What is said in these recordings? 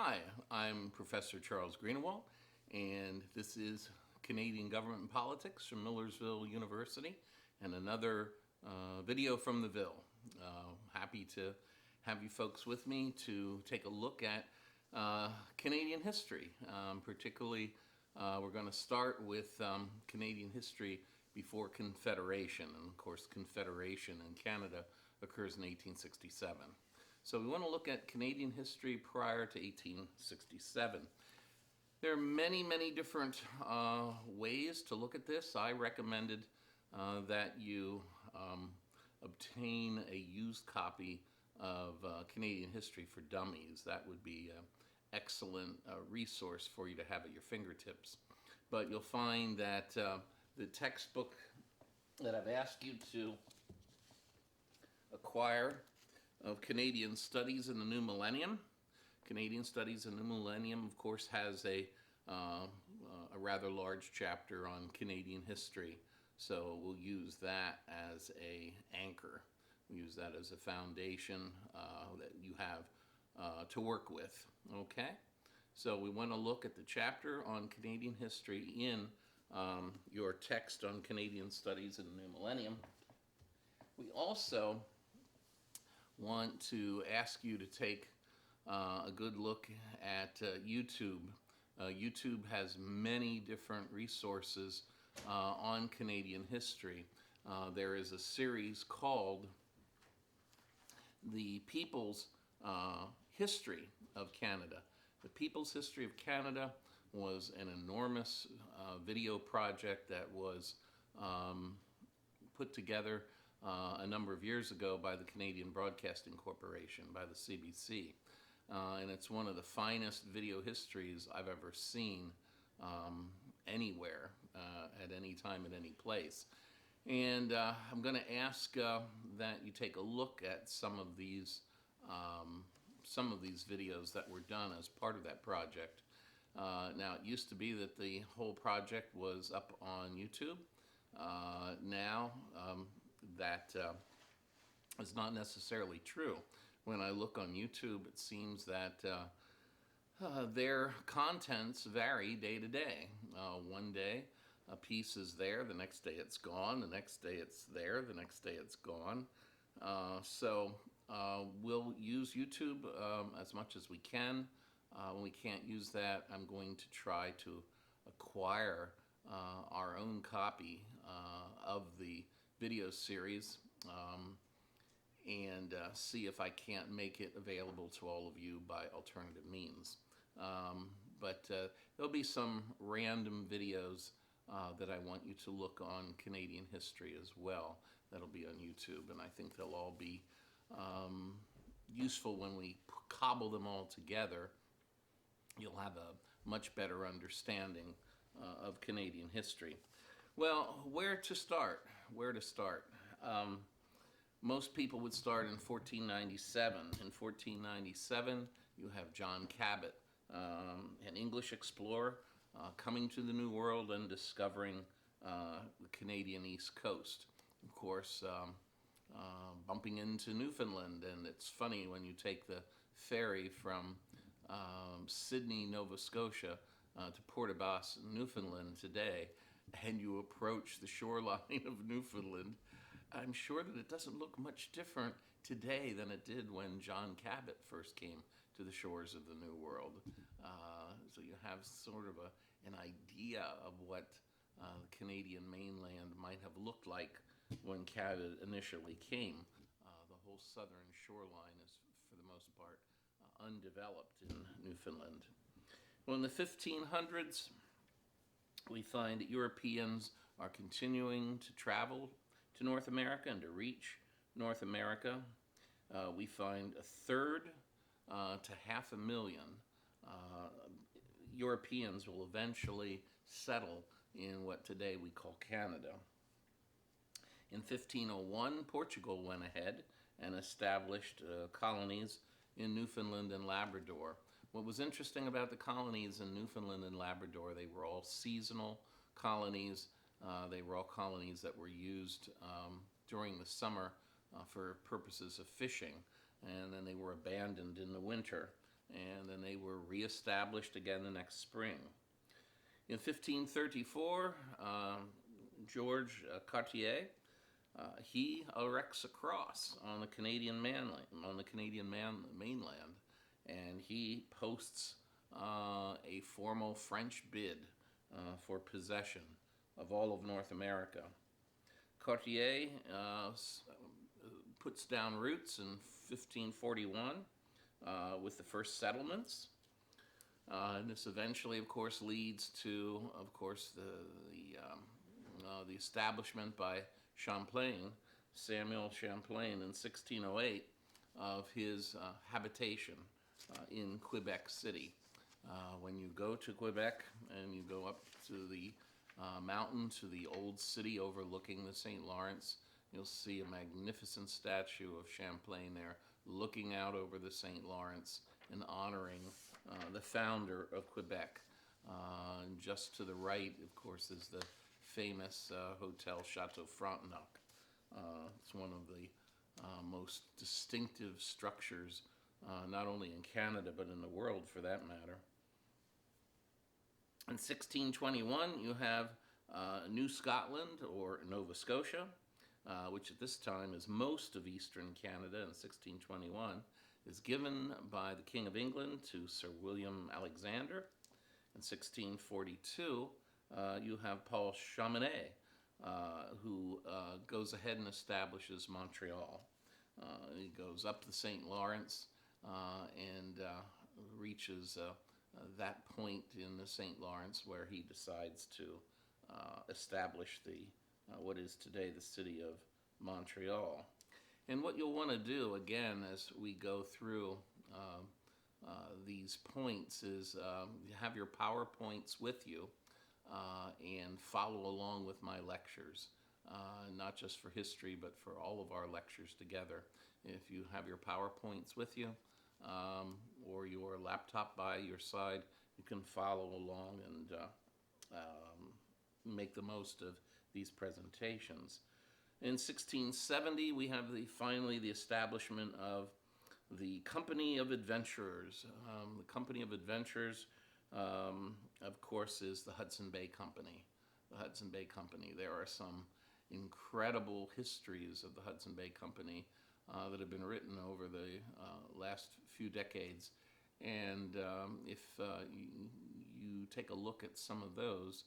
Hi, I'm Professor Charles Greenawalt, and this is Canadian Government and Politics from Millersville University, and another video from the Ville. Happy to have you folks with me to take a look at Canadian history. Particularly, we're going to start with Canadian history before Confederation, and of course Confederation in Canada occurs in 1867. So we want to look at Canadian history prior to 1867. There are many, many different ways to look at this. I recommended that you obtain a used copy of Canadian History for Dummies. That would be an excellent resource for you to have at your fingertips. But you'll find that the textbook that I've asked you to acquire of Canadian Studies in the New Millennium. Canadian Studies in the New Millennium, of course, has a rather large chapter on Canadian history, so we'll use that as an anchor. We'll use that as a foundation that you have to work with, okay? So we want to look at the chapter on Canadian history in your text on Canadian Studies in the New Millennium. We also want to ask you to take a good look at YouTube. YouTube has many different resources on Canadian history. There is a series called The People's History of Canada. The People's History of Canada was an enormous video project that was put together a number of years ago by the Canadian Broadcasting Corporation, by the CBC. And it's one of the finest video histories I've ever seen anywhere, at any time, at any place. And I'm going to ask that you take a look at some of these videos that were done as part of that project. Now, it used to be that the whole project was up on YouTube. Now, that is not necessarily true. When I look on YouTube, it seems that their contents vary day to day. One day a piece is there, the next day it's gone, the next day it's there, the next day it's gone. So we'll use YouTube as much as we can. When we can't use that, I'm going to try to acquire our own copy of the video series and see if I can't make it available to all of you by alternative means. But there'll be some random videos that I want you to look on Canadian history as well. That'll be on YouTube, and I think they'll all be useful when we cobble them all together. You'll have a much better understanding of Canadian history. Well, where to start? Where to start? Most people would start in 1497. In 1497, you have John Cabot, an English explorer, coming to the New World and discovering the Canadian East Coast. Of course, bumping into Newfoundland, and it's funny when you take the ferry from Sydney, Nova Scotia, to Port aux Basques, Newfoundland today, and you approach the shoreline of Newfoundland, I'm sure that it doesn't look much different today than it did when John Cabot first came to the shores of the New World. So you have sort of an idea of what the Canadian mainland might have looked like when Cabot initially came. The whole southern shoreline is, for the most part, undeveloped in Newfoundland. Well, in the 1500s, we find that Europeans are continuing to travel to North America and to reach North America. We find a third to 500,000 Europeans will eventually settle in what today we call Canada. In 1501, Portugal went ahead and established colonies in Newfoundland and Labrador. What was interesting about the colonies in Newfoundland and Labrador, they were all seasonal colonies. They were all colonies that were used during the summer for purposes of fishing, and then they were abandoned in the winter. and then they were reestablished again the next spring. In 1534, George Cartier he erects a cross on the mainland, and he posts a formal French bid for possession of all of North America. Cartier puts down roots in 1541 with the first settlements. And this eventually, of course, leads to, of course, the establishment by Samuel Champlain, in 1608, of his habitation in Quebec City. When you go to Quebec and you go up to the mountain to the old city overlooking the St. Lawrence, you'll see a magnificent statue of Champlain there looking out over the St. Lawrence and honoring the founder of Quebec. And just to the right, of course, is the famous Hotel Chateau Frontenac. It's one of the most distinctive structures, not only in Canada, but in the world for that matter. In 1621, you have New Scotland, or Nova Scotia, which at this time is most of eastern Canada. In 1621, is given by the King of England to Sir William Alexander. In 1642, you have Paul Chaminade, who goes ahead and establishes Montreal. He goes up the St. Lawrence and reaches that point in the St. Lawrence where he decides to establish what is today the city of Montreal. And what you'll want to do, again, as we go through these points, is have your PowerPoints with you and follow along with my lectures, not just for history, but for all of our lectures together. If you have your PowerPoints with you or your laptop by your side, you can follow along and make the most of these presentations. In 1670, we have finally the establishment of the Company of Adventurers. The Company of Adventurers, of course, is the Hudson Bay Company. The Hudson Bay Company. There are some incredible histories of the Hudson Bay Company that have been written over the last few decades. And if you take a look at some of those,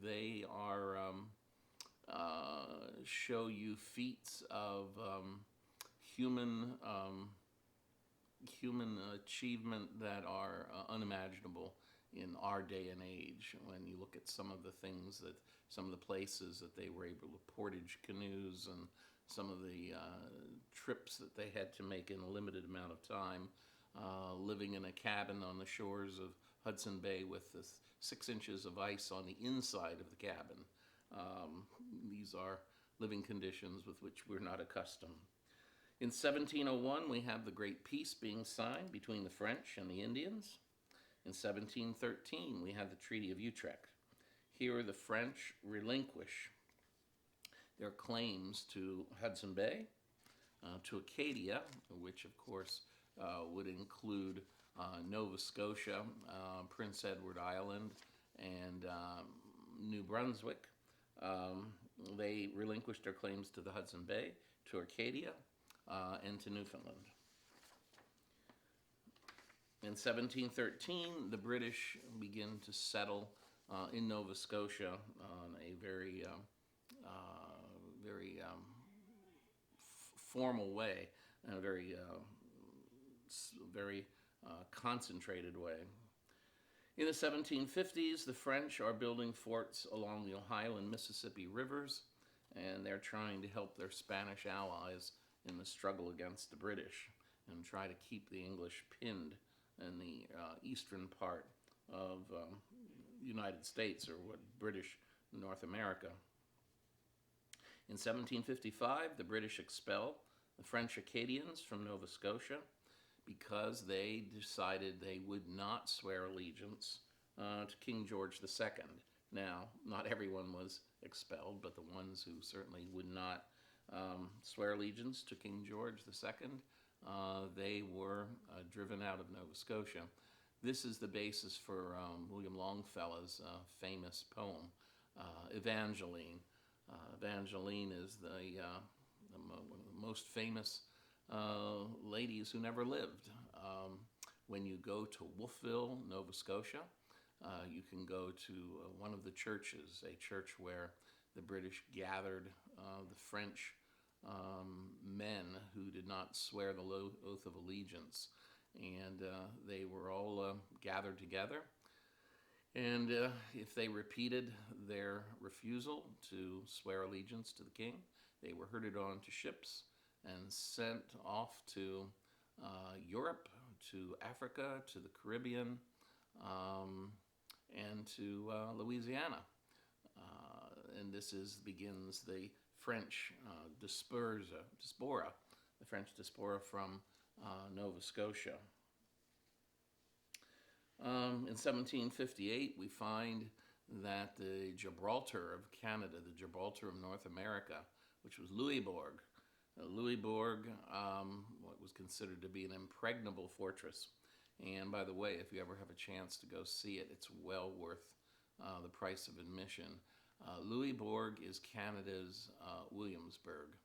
they are show you feats of human achievement that are unimaginable in our day and age. When you look at some of the places that they were able to portage canoes, and some of the trips that they had to make in a limited amount of time, living in a cabin on the shores of Hudson Bay with the 6 inches of ice on the inside of the cabin. These are living conditions with which we're not accustomed. In 1701, we have the Great Peace being signed between the French and the Indians. In 1713, we have the Treaty of Utrecht. Here, the French relinquish their claims to Hudson Bay, to Acadia, which, of course, would include Nova Scotia, Prince Edward Island, and New Brunswick. They relinquished their claims to the Hudson Bay, to Acadia, and to Newfoundland. In 1713, the British begin to settle in Nova Scotia on a very formal way, and a very concentrated way. In the 1750s, the French are building forts along the Ohio and Mississippi rivers, and they're trying to help their Spanish allies in the struggle against the British and try to keep the English pinned in the eastern part of the United States, or what British North America. In 1755, the British expel the French Acadians from Nova Scotia because they decided they would not swear allegiance to King George II. Now, not everyone was expelled, but the ones who certainly would not swear allegiance to King George II they were driven out of Nova Scotia. This is the basis for William Longfellow's famous poem, Evangeline. Evangeline is one of the most famous ladies who never lived. When you go to Wolfville, Nova Scotia, you can go to one of the churches, a church where the British gathered the French men who did not swear the oath of allegiance. And they were all gathered together. And if they repeated their refusal to swear allegiance to the king, they were herded on to ships and sent off to Europe, to Africa, to the Caribbean, and to Louisiana. And this begins the French diaspora, the French diaspora from Nova Scotia. In 1758, we find that the Gibraltar of Canada, the Gibraltar of North America, which was Louisbourg, what was considered to be an impregnable fortress. And by the way, if you ever have a chance to go see it, it's well worth the price of admission. Louisbourg is Canada's Williamsburg.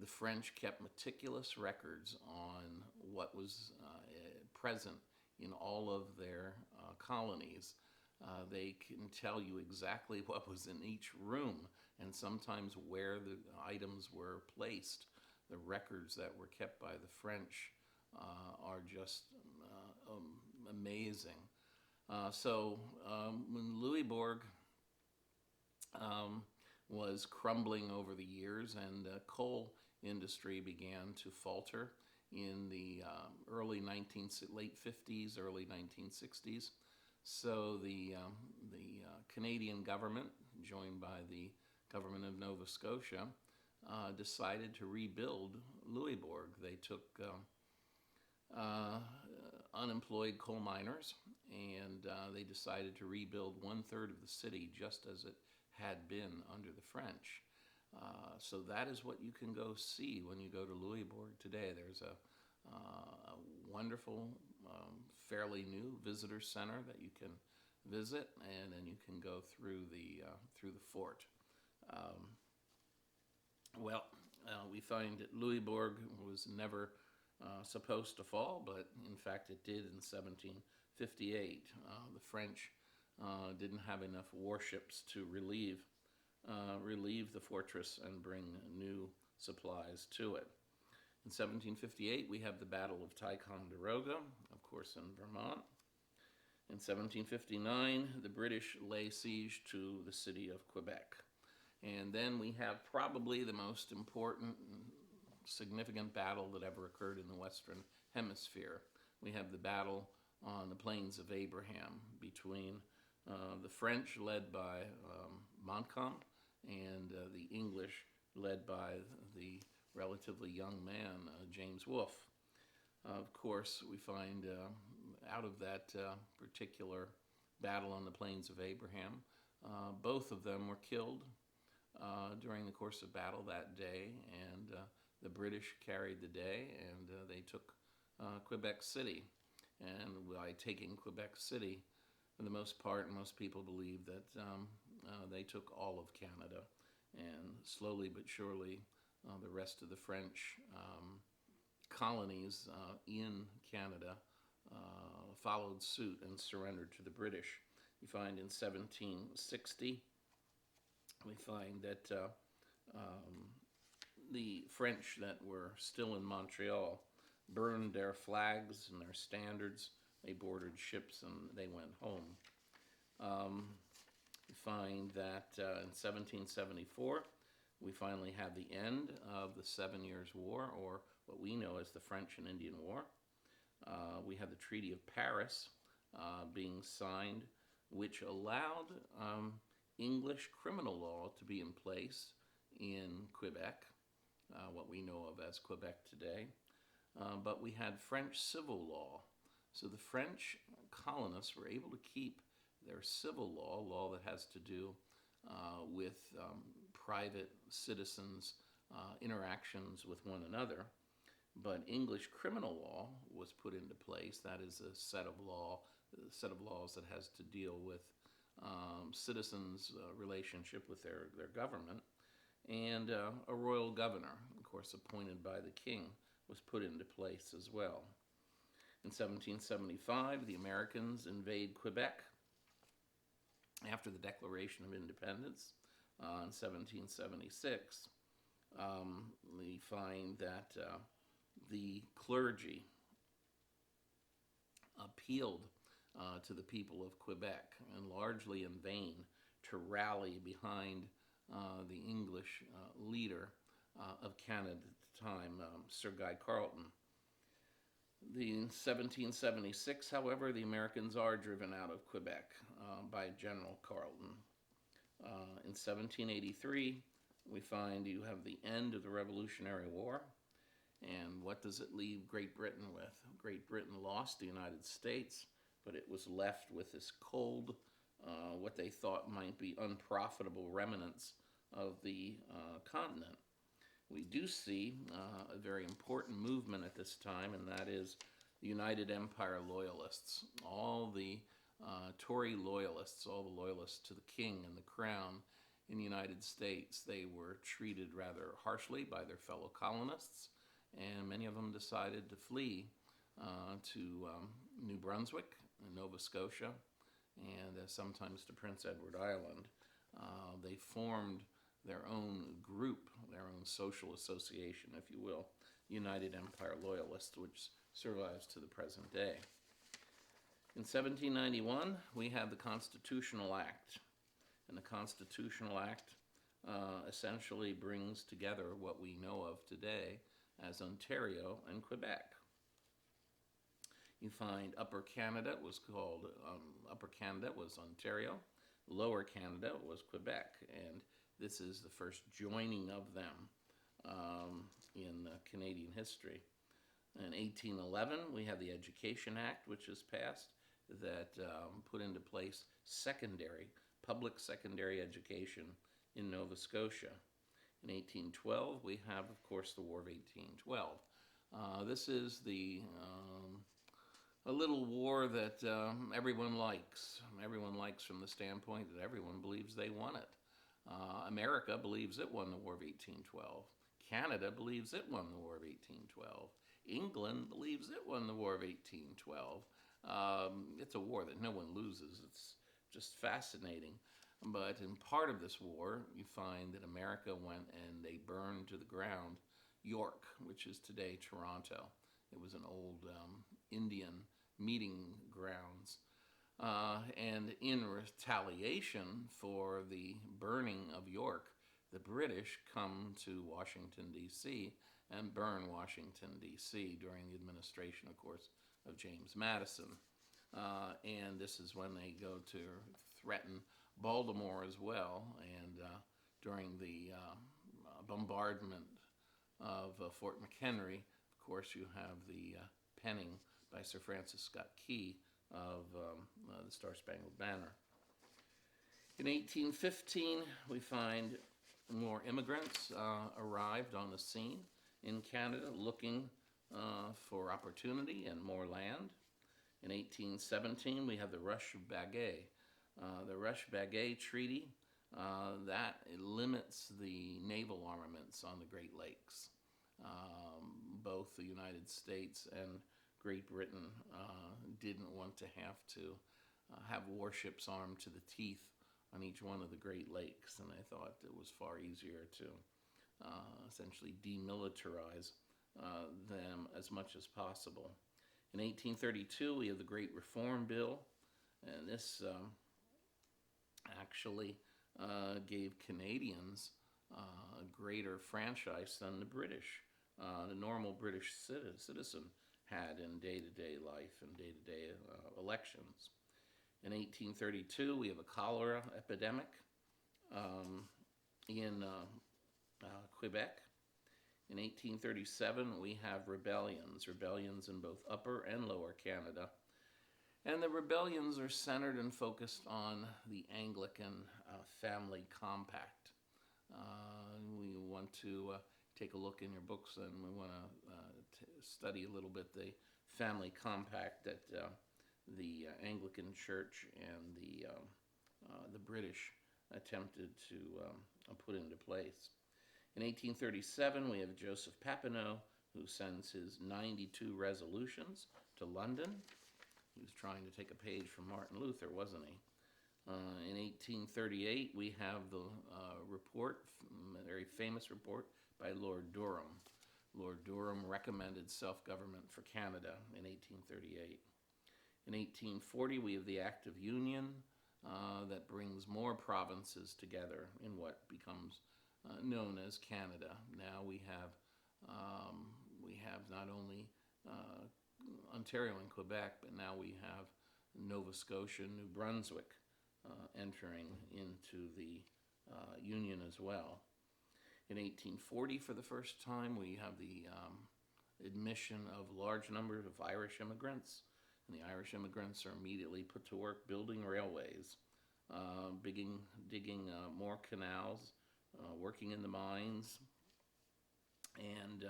The French kept meticulous records on what was present in all of their colonies. They can tell you exactly what was in each room and sometimes where the items were placed. The records that were kept by the French are just amazing. So when Louisbourg was crumbling over the years, and coal industry began to falter in the late 50s, early 1960s. So the Canadian government, joined by the government of Nova Scotia, decided to rebuild Louisbourg. They took unemployed coal miners, and they decided to rebuild 1/3 of the city just as it had been under the French. So that is what you can go see when you go to Louisbourg today. There's a wonderful, fairly new visitor center that you can visit, and then you can go through the fort. We find that Louisbourg was never supposed to fall, but in fact it did in 1758. The French didn't have enough warships to relieve the fortress and bring new supplies to it. In 1758, we have the Battle of Ticonderoga, of course, in Vermont. In 1759, the British lay siege to the city of Quebec. And then we have probably the most important and significant battle that ever occurred in the Western Hemisphere. We have the battle on the Plains of Abraham between the French, led by Montcalm, and the English, led by the relatively young man, James Wolfe. Of course, we find out of that particular battle on the Plains of Abraham, both of them were killed during the course of battle that day, and the British carried the day, and they took Quebec City. And by taking Quebec City, for the most part, most people believe that they took all of Canada, and slowly but surely the rest of the French colonies in Canada followed suit and surrendered to the British. You find in 1760, we find that the French that were still in Montreal burned their flags and their standards. They boarded ships and they went home. We find that in 1774, we finally have the end of the 7 Years' War, or what we know as the French and Indian War. We have the Treaty of Paris being signed, which allowed English criminal law to be in place in Quebec, what we know of as Quebec today. But we had French civil law. So the French colonists were able to keep their civil law that has to do with private citizens' interactions with one another. But English criminal law was put into place. That is a set of laws that has to deal with citizens' relationship with their government. And a royal governor, of course, appointed by the king, was put into place as well. In 1775, the Americans invade Quebec after the Declaration of Independence. In 1776, we find that the clergy appealed to the people of Quebec, and largely in vain, to rally behind the English leader of Canada at the time, Sir Guy Carleton. In 1776, however, the Americans are driven out of Quebec by General Carleton. In 1783, we find you have the end of the Revolutionary War. And what does it leave Great Britain with? Great Britain lost the United States, but it was left with this cold, what they thought might be unprofitable remnants of the continent. We do see a very important movement at this time, and that is the United Empire Loyalists. All the Tory Loyalists, all the loyalists to the king and the crown in the United States, they were treated rather harshly by their fellow colonists, and many of them decided to flee to New Brunswick and Nova Scotia, and sometimes to Prince Edward Island. They formed their own group, their own social association, if you will, United Empire Loyalists, which survives to the present day. In 1791, we have the Constitutional Act, and the Constitutional Act essentially brings together what we know of today as Ontario and Quebec. You find Upper Canada was called, Upper Canada was Ontario, Lower Canada was Quebec, and this is the first joining of them in Canadian history. In 1811, we have the Education Act, which is passed, that put into place public secondary education in Nova Scotia. In 1812, we have, of course, the War of 1812. This is a little war that everyone likes. Everyone likes from the standpoint that everyone believes they won it. America believes it won the War of 1812. Canada believes it won the War of 1812. England believes it won the War of 1812. It's a war that no one loses. It's just fascinating. But in part of this war, you find that America went and they burned to the ground York, which is today Toronto. It was an old Indian meeting grounds. And in retaliation for the burning of York, the British come to Washington, D.C. and burn Washington, D.C. during the administration, of course, of James Madison. And this is when they go to threaten Baltimore as well. And during the bombardment of Fort McHenry, of course, you have the penning by Sir Francis Scott Key of the Star-Spangled Banner. In 1815, we find more immigrants arrived on the scene in Canada looking for opportunity and more land. In 1817, we have the Rush of Baguette. The Rush of Baguette Treaty, that limits the naval armaments on the Great Lakes. Both the United States and Great Britain didn't want to have warships armed to the teeth on each one of the Great Lakes, and they thought it was far easier to essentially demilitarize them as much as possible. In 1832, we have the Great Reform Bill, and this actually gave Canadians a greater franchise than the British, the normal British citizen had in day-to-day life and day-to-day elections. In 1832, we have a cholera epidemic in Quebec. In 1837, we have rebellions in both Upper and Lower Canada. And the rebellions are centered and focused on the Anglican family compact. We want to take a look in your books, and we want to study a little bit the family compact that the Anglican Church and the British attempted to put into place. In 1837, we have Joseph Papineau, who sends his 92 resolutions to London. He was trying to take a page from Martin Luther, wasn't he? In 1838, we have the report, a very famous report by Lord Durham. Lord Durham recommended self-government for Canada in 1838. In 1840, we have the Act of Union that brings more provinces together in what becomes known as Canada. Now we have not only Ontario and Quebec, but now we have Nova Scotia, New Brunswick entering into the Union as well. In 1840, for the first time, we have the admission of large numbers of Irish immigrants, and the Irish immigrants are immediately put to work building railways, digging more canals, working in the mines, and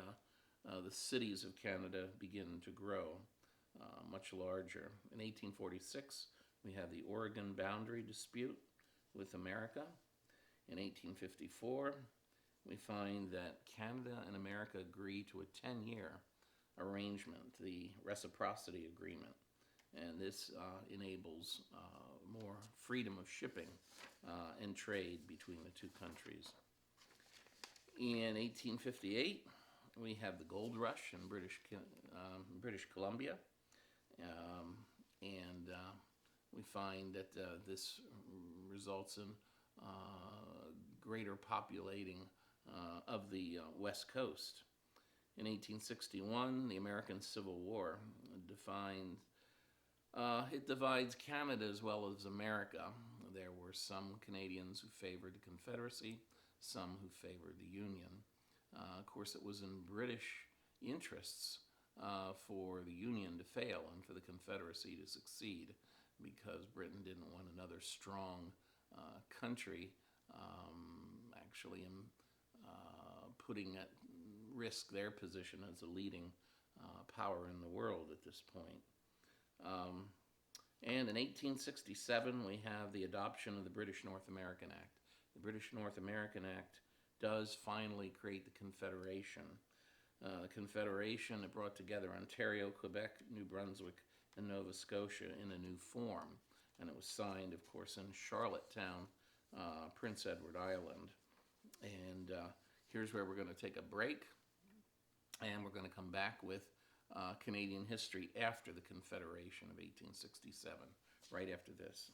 the cities of Canada begin to grow much larger. In 1846, we have the Oregon boundary dispute with America. In 1854, we find that Canada and America agree to a 10-year arrangement, the Reciprocity Agreement, and this enables more freedom of shipping and trade between the two countries. In 1858, we have the gold rush in British Columbia, and we find that this results in greater populating of the West Coast. In 1861, the American Civil War divides Canada as well as America. There were some Canadians who favored the Confederacy, some who favored the Union. Of course, it was in British interests for the Union to fail and for the Confederacy to succeed, because Britain didn't want another strong country actually putting at risk their position as a leading power in the world at this point. And in 1867, we have the adoption of the British North American Act. The British North American Act does finally create the Confederation. The Confederation, it brought together Ontario, Quebec, New Brunswick, and Nova Scotia in a new form. And it was signed, of course, in Charlottetown, Prince Edward Island. And here's where we're going to take a break, and we're going to come back with Canadian history after the Confederation of 1867, right after this.